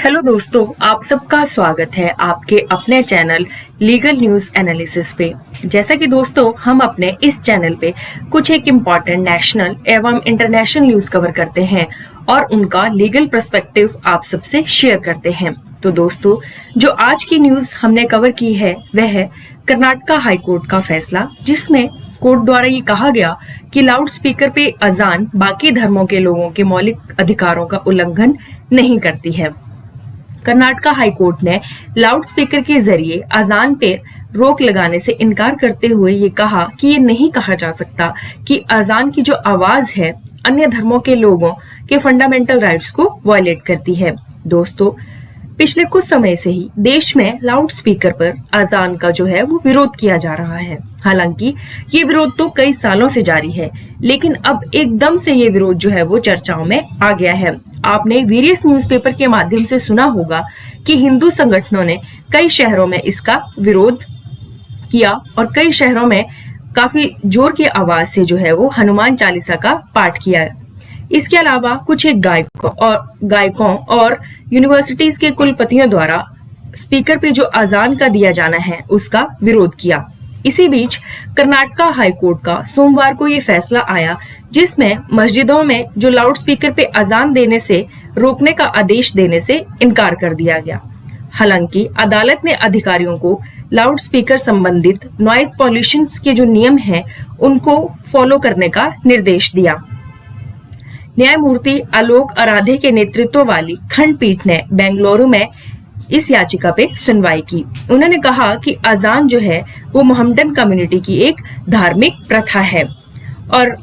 Hello दोस्तों, आप सबका स्वागत है आपके अपने चैनल लीगल न्यूज एनालिसिस पे। जैसा कि दोस्तों हम अपने इस चैनल पे कुछ एक इम्पॉर्टेंट नेशनल एवं इंटरनेशनल न्यूज कवर करते हैं और उनका लीगल पर्सपेक्टिव आप सबसे शेयर करते हैं। तो दोस्तों, जो आज की न्यूज हमने कवर की है वह है कर्नाटक हाई कोर्ट का फैसला, जिसमें कोर्ट द्वारा ये कहा गया कि लाउड स्पीकर पे अजान बाकी धर्मों के लोगों के मौलिक अधिकारों का उल्लंघन नहीं करती है। कर्नाटक हाई कोर्ट ने लाउड स्पीकर के जरिए अजान पे रोक लगाने से इनकार करते हुए ये कहा कि ये नहीं कहा जा सकता कि अजान की जो आवाज है अन्य धर्मों के लोगों के फंडामेंटल राइट्स को वायलेट करती है। दोस्तों, पिछले कुछ समय से ही देश में लाउड स्पीकर पर अजान का जो है वो विरोध किया जा रहा है। हालांकि ये विरोध तो कई सालों से जारी है, लेकिन अब एकदम से ये विरोध जो है वो चर्चाओं में आ गया है। आपने वेरियस न्यूज़पेपर के माध्यम से सुना होगा कि हिंदू संगठनों ने कई शहरों में इसका विरोध किया और कई शहरों में काफी जोर की आवाज से जो है वो हनुमान चालीसा का पाठ किया। इसके अलावा कुछ एक गायकों और यूनिवर्सिटीज के कुलपतियों द्वारा स्पीकर पे जो अजान का दिया जाना है उसका विरोध किया। इसी बीच कर्नाटक हाई कोर्ट का सोमवार को ये फैसला आया, जिसमें मस्जिदों में जो लाउड स्पीकर पे अजान देने से रोकने का आदेश देने से इनकार कर दिया गया। हालांकि अदालत ने अधिकारियों को लाउड स्पीकर संबंधित नॉइज पॉल्यूशन के जो नियम हैं उनको फॉलो करने का निर्देश दिया। न्यायमूर्ति आलोक आराधे के नेतृत्व वाली खंडपीठ ने बेंगलुरु में इस याचिका पे सुनवाई की। उन्होंने कहा कि अजान जो है वो मोहम्मदन कम्युनिटी की एक धार्मिक प्रथा है। और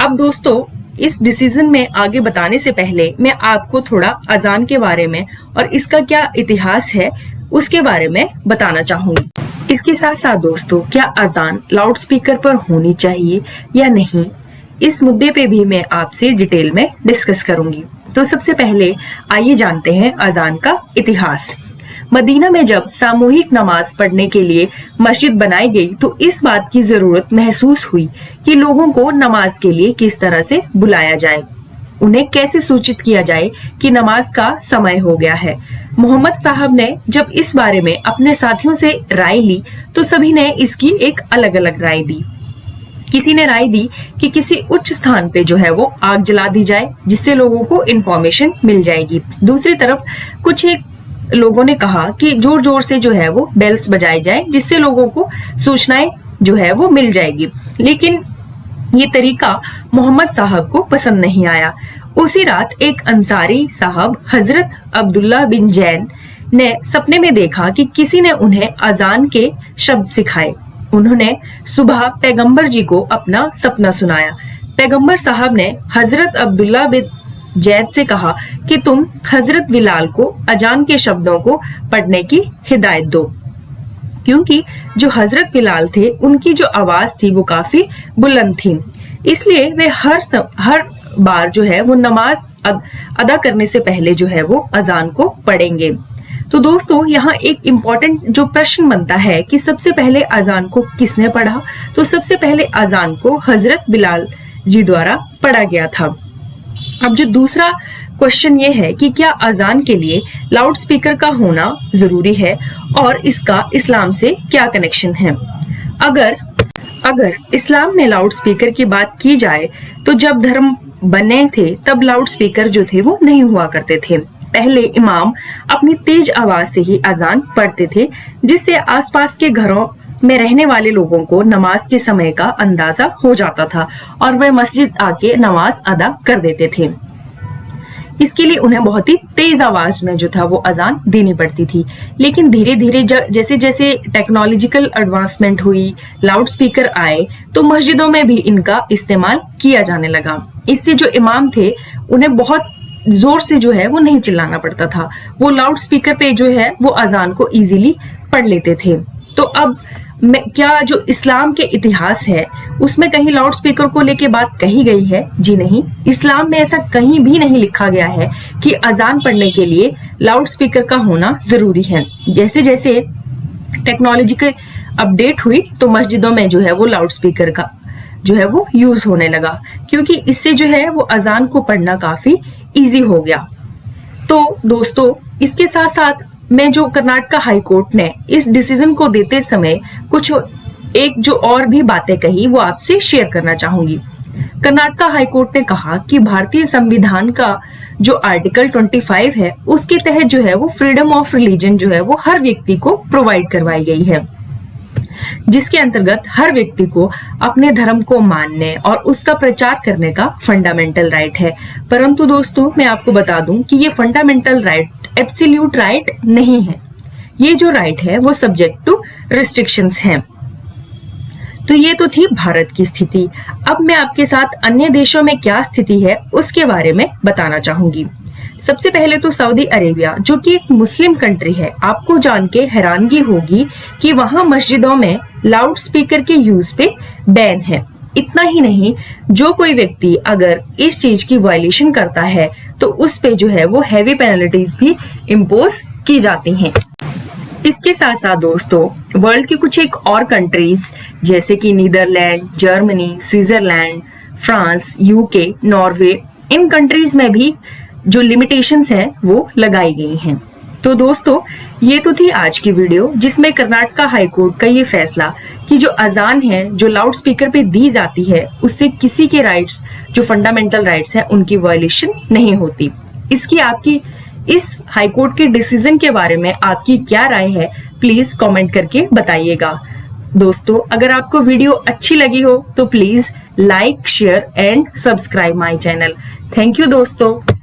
अब दोस्तों, इस डिसीजन में आगे बताने से पहले मैं आपको थोड़ा अजान के बारे में और इसका क्या इतिहास है उसके बारे में बताना चाहूंगी। इसके साथ साथ दोस्तों, क्या अजान लाउड स्पीकर पर होनी चाहिए या नहीं, इस मुद्दे पे भी मैं आपसे डिटेल में डिस्कस करूंगी। तो सबसे पहले आइए जानते हैं अजान का इतिहास। मदीना में जब सामूहिक नमाज पढ़ने के लिए मस्जिद बनाई गई तो इस बात की जरूरत महसूस हुई कि लोगों को नमाज के लिए किस तरह से बुलाया जाए, उन्हें कैसे सूचित किया जाए कि नमाज का समय हो गया है। मोहम्मद साहब ने जब इस बारे में अपने साथियों से राय ली तो सभी ने इसकी एक अलग अलग राय दी। किसी ने राय दी कि किसी उच्च स्थान पे जो है वो आग जला दी जाए, जिससे लोगों को इन्फॉर्मेशन मिल जाएगी। दूसरी तरफ कुछ एक लोगों ने कहा कि जोर जोर से जो है वो बेल्स बजाए जाए, जिससे लोगों को सूचनाएं जो है वो मिल जाएगी। लेकिन ये तरीका मोहम्मद साहब को पसंद नहीं आया। उसी रात एक अंसारी साहब हजरत अब्दुल्ला बिन जैन ने सपने में देखा कि किसी ने उन्हें अजान के शब्द सिखाए। उन्होंने सुबह पैगंबर जी को अपना सपना सुनाया। पैगंबर साहब ने हजरत अब्दुल्ला बिन जैद से कहा कि तुम हजरत बिलाल को अजान के शब्दों को पढ़ने की हिदायत दो, क्योंकि जो हजरत बिलाल थे उनकी जो आवाज थी वो काफी बुलंद थी, इसलिए वे हर बार जो है वो नमाज अदा करने से पहले जो है वो अजान को पढ़ेंगे। तो दोस्तों, यहाँ एक इम्पॉर्टेंट जो प्रश्न बनता है कि सबसे पहले अजान को किसने पढ़ा, तो सबसे पहले अजान को हजरत बिलाल जी द्वारा पढ़ा गया था। अब जो दूसरा क्वेश्चन ये है कि क्या अजान के लिए लाउड स्पीकर का होना जरूरी है और इसका इस्लाम से क्या कनेक्शन है। अगर इस्लाम में लाउड स्पीकर की बात की जाए तो जब धर्म बने थे तब लाउड स्पीकर जो थे वो नहीं हुआ करते थे। पहले इमाम अपनी तेज आवाज से ही अजान पढ़ते थे, जिससे आसपास के घरों में रहने वाले लोगों को नमाज के समय का अंदाजा हो जाता था और वे मस्जिद आके नमाज अदा कर देते थे। इसके लिए उन्हें बहुत ही तेज आवाज में जो था वो अजान देनी पड़ती थी। लेकिन धीरे धीरे जैसे जैसे टेक्नोलॉजिकल एडवांसमेंट हुई, लाउड स्पीकर आए, तो मस्जिदों में भी इनका इस्तेमाल किया जाने लगा। इससे जो इमाम थे उन्हें बहुत जोर से जो है वो नहीं चिल्लाना पड़ता था, वो लाउड स्पीकर पे जो है वो अजान को इजीली पढ़ लेते थे। तो अब क्या जो इस्लाम के इतिहास है उसमें कहीं लाउड स्पीकर को लेके बात कही गई है? जी नहीं, इस्लाम में ऐसा कहीं भी नहीं लिखा गया है कि अजान पढ़ने के लिए लाउड स्पीकर का होना जरूरी है। जैसे जैसे टेक्नोलॉजी के अपडेट हुई तो मस्जिदों में जो है वो लाउड स्पीकर का जो है वो यूज होने लगा, क्योंकि इससे जो है वो अजान को पढ़ना काफी इजी हो गया। तो दोस्तों, इसके साथ साथ मैं जो कर्नाटका हाई कोर्ट ने इस डिसीजन को देते समय कुछ एक जो और भी बातें कही वो आपसे शेयर करना चाहूंगी। कर्नाटका हाई कोर्ट ने कहा कि भारतीय संविधान का जो आर्टिकल 25 है उसके तहत जो है वो फ्रीडम ऑफ रिलीजन जो है वो हर व्यक्ति को प्रोवाइड करवाई गई है, जिसके अंतर्गत हर व्यक्ति को अपने धर्म को मानने और उसका प्रचार करने का फंडामेंटल राइट है। परंतु दोस्तों मैं आपको बता दूं कि ये फंडामेंटल राइट एब्सोल्यूट राइट नहीं है। ये जो राइट है वो सब्जेक्ट टू रिस्ट्रिक्शंस हैं। तो ये तो थी भारत की स्थिति। अब मैं आपके साथ अन्य देशों में क्या स्थिति है उसके बारे में बताना चाहूंगी। सबसे पहले तो सऊदी अरेबिया, जो कि एक मुस्लिम कंट्री है, आपको जान के हैरानगी होगी कि वहां मस्जिदों में लाउड स्पीकर के यूज पे बैन है। इतना ही नहीं, जो कोई व्यक्ति अगर इस चीज की वायलेशन करता है तो उस पे जो है वो हैवी पेनल्टीज भी इम्पोज की जाती हैं। इसके साथ साथ दोस्तों वर्ल्ड की कुछ एक और कंट्रीज जैसे कि Netherlands, Germany, Switzerland, France, UK, Norway, इन कंट्रीज में भी जो लिमिटेशंस हैं वो लगाई गई हैं। तो दोस्तों ये तो थी आज की वीडियो जिसमें कर्नाटका हाई कोर्ट का ये फैसला कि जो अजान है जो लाउड स्पीकर पे दी जाती है उससे किसी के राइट्स जो फंडामेंटल राइट्स हैं उनकी वायलेशन नहीं होती। इसकी आपकी इस हाई कोर्ट के डिसीजन के बारे में आपकी क्या राय है, प्लीज कमेंट करके बताइएगा। दोस्तों अगर आपको वीडियो अच्छी लगी हो तो please like, share and subscribe my channel. Thank you दोस्तों।